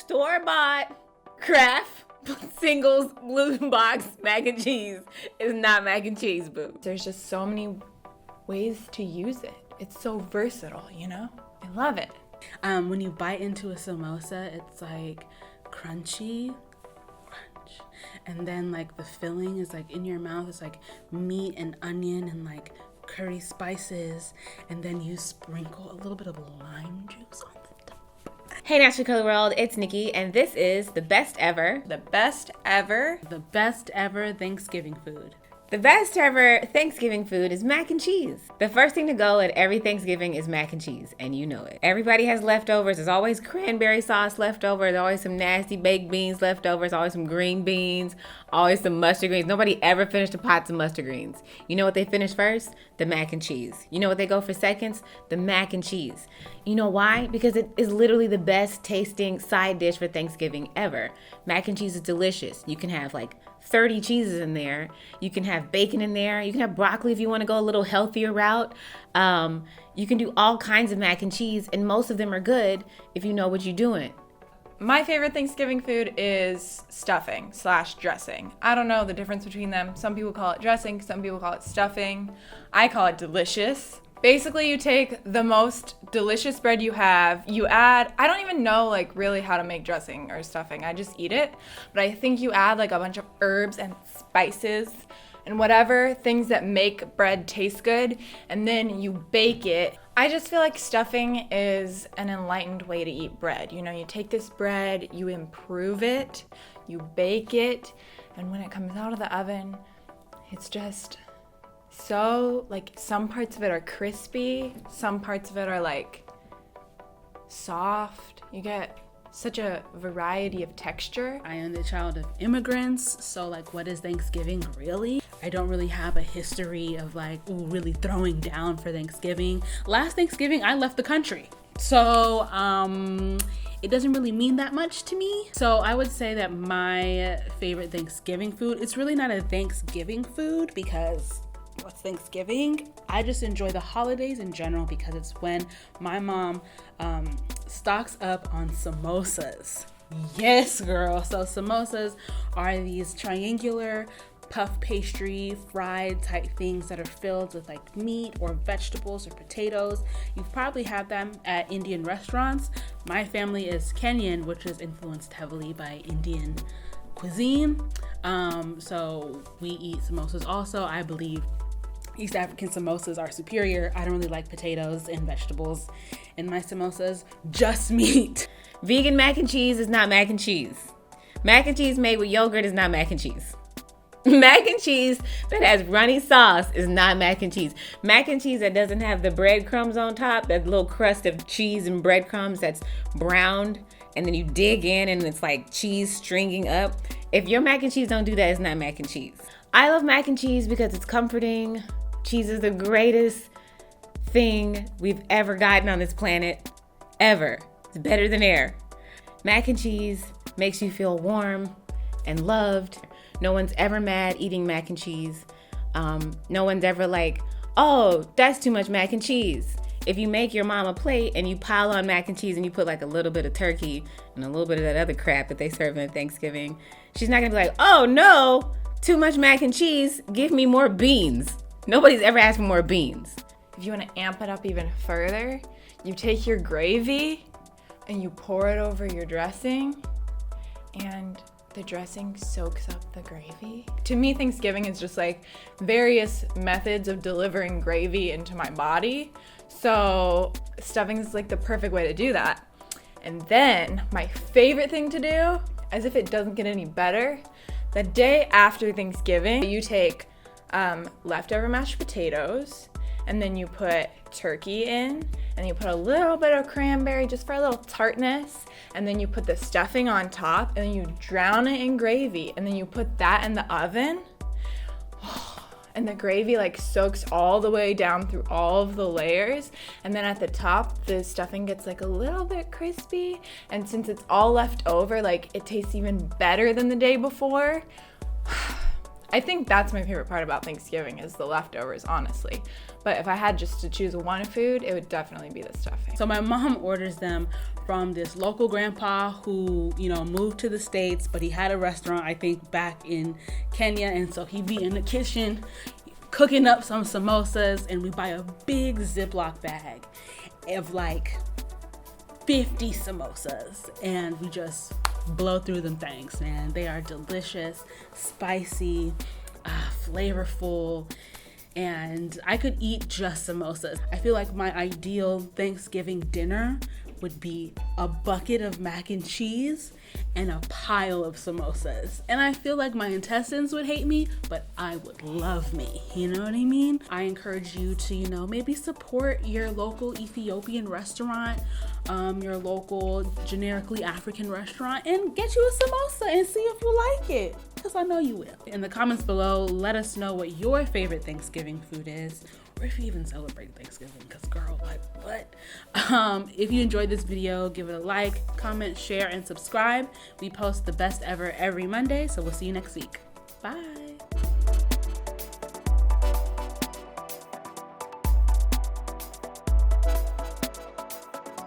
store-bought Kraft Singles blue box mac and cheese is not mac and cheese, boo. There's just so many ways to use it. It's so versatile, you know? I love it. When you bite into a samosa, it's like crunchy, and then like the filling is like in your mouth. It's like meat and onion and like curry spices, and then you sprinkle a little bit of lime juice on the top. Hey Naturally Color World, it's Nikki, and this is the best ever Thanksgiving food. The best ever Thanksgiving food is mac and cheese. The first thing to go at every Thanksgiving is mac and cheese, and you know it. Everybody has leftovers. There's always cranberry sauce left over. There's always some nasty baked beans left over. There's always some green beans, always some mustard greens. Nobody ever finished a pot of mustard greens. You know what they finish first? The mac and cheese. You know what they go for seconds? The mac and cheese. You know why? Because it is literally the best tasting side dish for Thanksgiving ever. Mac and cheese is delicious. You can have like 30 cheeses in there. You can have bacon in there. You can have broccoli if you want to go a little healthier route. You can do all kinds of mac and cheese, and most of them are good if you know what you're doing. My favorite Thanksgiving food is stuffing / dressing. I don't know the difference between them. Some people call it dressing, some people call it stuffing. I call it delicious. Basically, you take the most delicious bread you have, you add, I don't even know like really how to make dressing or stuffing, I just eat it. But I think you add like a bunch of herbs and spices and whatever, things that make bread taste good, and then you bake it. I just feel like stuffing is an enlightened way to eat bread. You know, you take this bread, you improve it, you bake it, and when it comes out of the oven, it's just so, like, some parts of it are crispy, some parts of it are like soft. You get such a variety of texture. I am the child of immigrants, so like, what is Thanksgiving really? I don't really have a history of like, really throwing down for Thanksgiving. Last Thanksgiving, I left the country. So, it doesn't really mean that much to me. So I would say that my favorite Thanksgiving food, it's really not a Thanksgiving food because what's Thanksgiving? I just enjoy the holidays in general because it's when my mom stocks up on samosas. Yes, girl. So samosas are these triangular puff pastry, fried type things that are filled with like meat or vegetables or potatoes. You've probably had them at Indian restaurants. My family is Kenyan, which is influenced heavily by Indian cuisine. So we eat samosas also. I believe East African samosas are superior. I don't really like potatoes and vegetables in my samosas, just meat. Vegan mac and cheese is not mac and cheese. Mac and cheese made with yogurt is not mac and cheese. Mac and cheese that has runny sauce is not mac and cheese. Mac and cheese that doesn't have the breadcrumbs on top, that little crust of cheese and breadcrumbs that's browned, and then you dig in and it's like cheese stringing up. If your mac and cheese don't do that, it's not mac and cheese. I love mac and cheese because it's comforting. Cheese is the greatest thing we've ever gotten on this planet, ever. It's better than air. Mac and cheese makes you feel warm and loved. No one's ever mad eating mac and cheese. No one's ever like, oh, that's too much mac and cheese. If you make your mom a plate and you pile on mac and cheese and you put like a little bit of turkey and a little bit of that other crap that they serve at Thanksgiving, she's not gonna be like, oh no, too much mac and cheese, give me more beans. Nobody's ever asked for more beans. If you want to amp it up even further, you take your gravy and you pour it over your dressing, and the dressing soaks up the gravy. To me, Thanksgiving is just like various methods of delivering gravy into my body. So stuffing is like the perfect way to do that. And then my favorite thing to do, as if it doesn't get any better, the day after Thanksgiving, you take leftover mashed potatoes, and then you put turkey in, and you put a little bit of cranberry just for a little tartness, and then you put the stuffing on top, and then you drown it in gravy, and then you put that in the oven, and the gravy like soaks all the way down through all of the layers, and then at the top the stuffing gets like a little bit crispy, and since it's all left over, like it tastes even better than the day before. I think that's my favorite part about Thanksgiving is the leftovers, honestly. But if I had just to choose one food, it would definitely be the stuffing. So my mom orders them from this local grandpa who, you know, moved to the States, but he had a restaurant, I think, back in Kenya. And so he'd be in the kitchen cooking up some samosas, and we buy a big Ziploc bag of like 50 samosas, and we just blow through them things, man. They are delicious, spicy, flavorful, and I could eat just samosas. I feel like my ideal Thanksgiving dinner would be a bucket of mac and cheese and a pile of samosas. And I feel like my intestines would hate me, but I would love me. You know what I mean? I encourage you to, you know, maybe support your local Ethiopian restaurant, your local generically African restaurant, and get you a samosa and see if you like it, because I know you will. In the comments below, let us know what your favorite Thanksgiving food is, or if you even celebrate Thanksgiving, because girl, what? If you enjoyed this video, give it a like, comment, share, and subscribe. We post the best ever every Monday, so we'll see you next week. Bye.